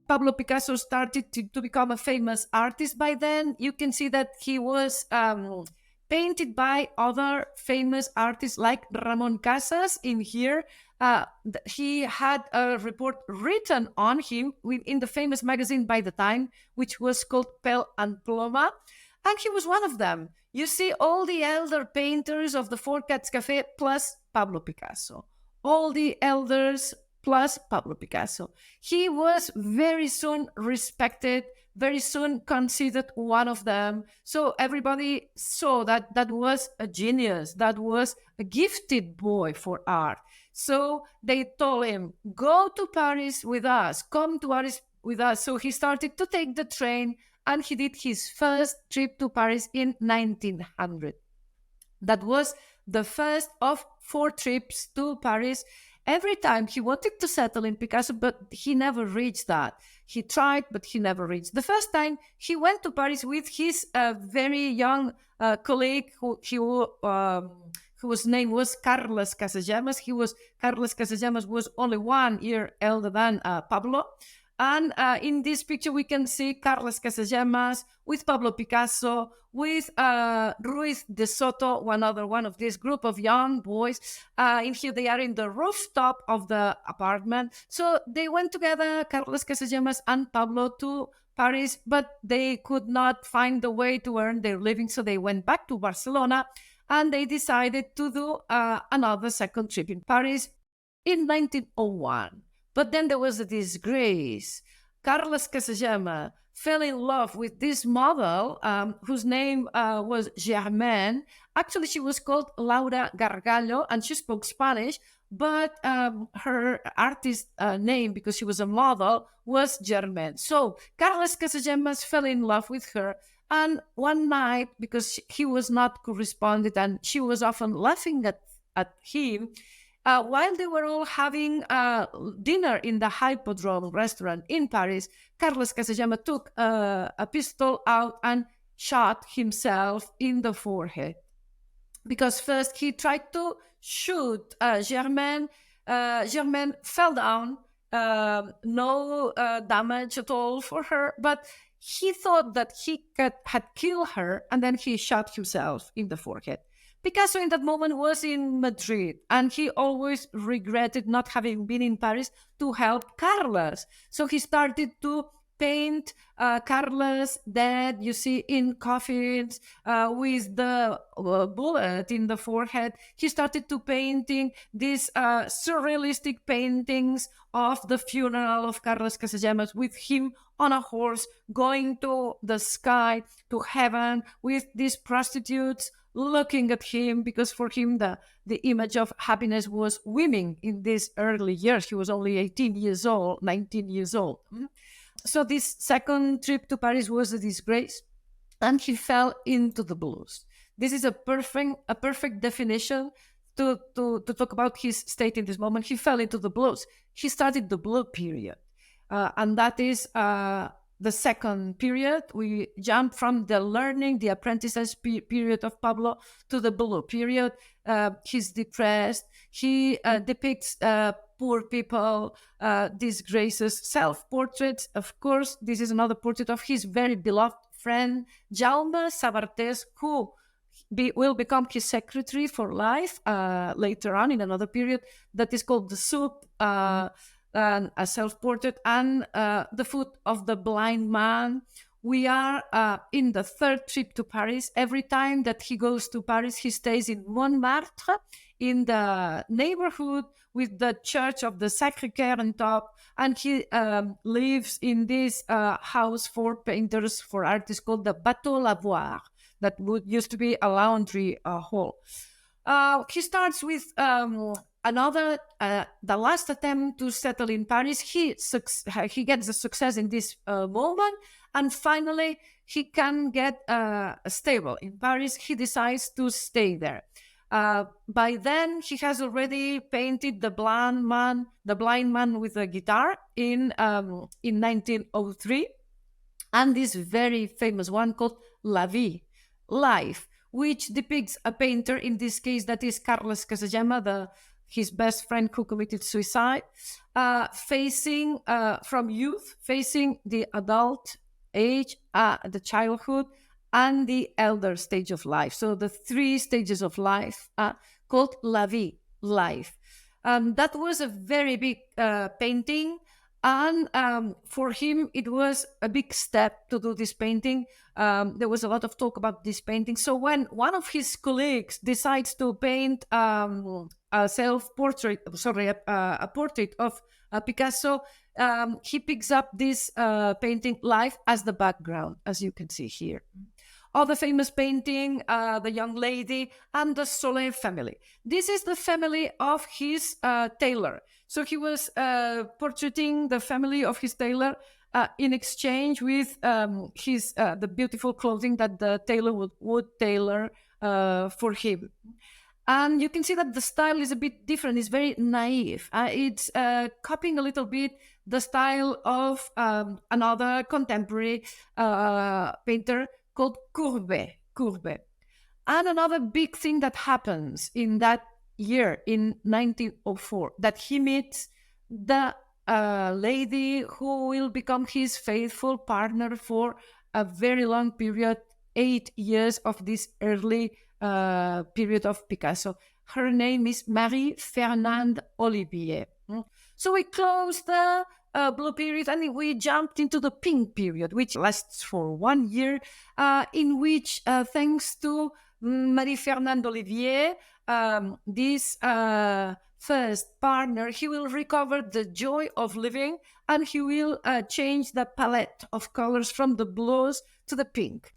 Pablo Picasso started to become a famous artist by then. You can see that he was painted by other famous artists like Ramon Casas in here. He had a report written on him in the famous magazine by the time, which was called Pel and Ploma, and he was one of them. You see all the elder painters of the four Cats Café plus Pablo Picasso. All the elders plus Pablo Picasso. He was very soon respected, very soon considered one of them. So everybody saw that that was a genius, that was a gifted boy for art. So they told him, go to Paris with us, come to Paris with us. So he started to take the train, and he did his first trip to Paris in 1900. That was the first of 4 trips to Paris. Every time he wanted to settle in Picasso, but he never reached that. He tried, but he never reached. The first time he went to Paris with his very young colleague, whose name was Carlos Casagemas. Carlos Casagemas was only 1 year elder than Pablo. And in this picture, we can see Carlos Casagemas with Pablo Picasso, with Ruiz de Soto, one of this group of young boys. In here, they are in the rooftop of the apartment. So they went together, Carlos Casagemas and Pablo, to Paris, but they could not find the way to earn their living. So they went back to Barcelona, and they decided to do another second trip in Paris in 1901. But then there was a disgrace. Carlos Casagema fell in love with this model whose name was Germaine. Actually, she was called Laura Gargallo, and she spoke Spanish, but her artist name, because she was a model, was Germaine. So Carlos Casagemas fell in love with her. And one night, because he was not corresponded and she was often laughing at him, while they were all having dinner in the Hippodrome restaurant in Paris, Carlos Casagema took a pistol out and shot himself in the forehead. Because first he tried to shoot Germaine. Germaine fell down, no damage at all for her, but he thought that he had killed her, and then he shot himself in the forehead. Picasso in that moment was in Madrid, and he always regretted not having been in Paris to help Carlos. So he started to paint Carlos dead, you see, in coffins with the bullet in the forehead. He started to painting these surrealistic paintings of the funeral of Carlos Casagemas with him on a horse going to the sky, to heaven, with these prostitutes looking at him, because for him the image of happiness was women in these early years. He was only 18 years old, 19 years old. So this second trip to Paris was a disgrace, and he fell into the blues. This is a perfect definition to talk about his state in this moment. He fell into the blues. He started the blue period, and that is the second period. We jump from the learning, the apprentices period of Pablo to the blue period. He's depressed. He depicts poor people, disgraces, self-portraits. Of course, this is another portrait of his very beloved friend, Jaume Sabartés, who will become his secretary for life later on in another period that is called The Soup, and a self-portrait, and The Foot of the Blind Man. We are in the third trip to Paris. Every time that he goes to Paris, he stays in Montmartre, in the neighborhood with the Church of the Sacré-Cœur on top, and he lives in this house for painters, for artists, called the Bateau Lavoir, that used to be a laundry hall. He starts with the last attempt to settle in Paris. He gets a success in this moment, and finally he can get stable in Paris. He decides to stay there. By then, he has already painted the blind man with a guitar in 1903, and this very famous one called La Vie, Life, which depicts a painter, in this case that is Carlos Casagema, the his best friend who committed suicide, facing from youth, facing the adult age, the childhood, and the elder stage of life. So the three stages of life called La Vie, life. That was a very big painting. And for him, it was a big step to do this painting. There was a lot of talk about this painting. So when one of his colleagues decides to paint a self-portrait, a portrait of Picasso, he picks up this painting life as the background, as you can see here. Other famous painting, The Young Lady and the Soler family. This is the family of his tailor. So he was portraiting the family of his tailor in exchange with the beautiful clothing that the tailor would tailor for him. And you can see that the style is a bit different. It's very naive. It's copying a little bit the style of another contemporary painter called Courbet. And another big thing that happens in that year, in 1904, that he meets the lady who will become his faithful partner for a very long period, 8 years of this early period of Picasso. Her name is Marie-Fernande Olivier. So we closed the blue period and we jumped into the pink period, which lasts for 1 year, in which, thanks to Marie-Fernande Olivier, this first partner, he will recover the joy of living and he will change the palette of colors from the blues to the pink.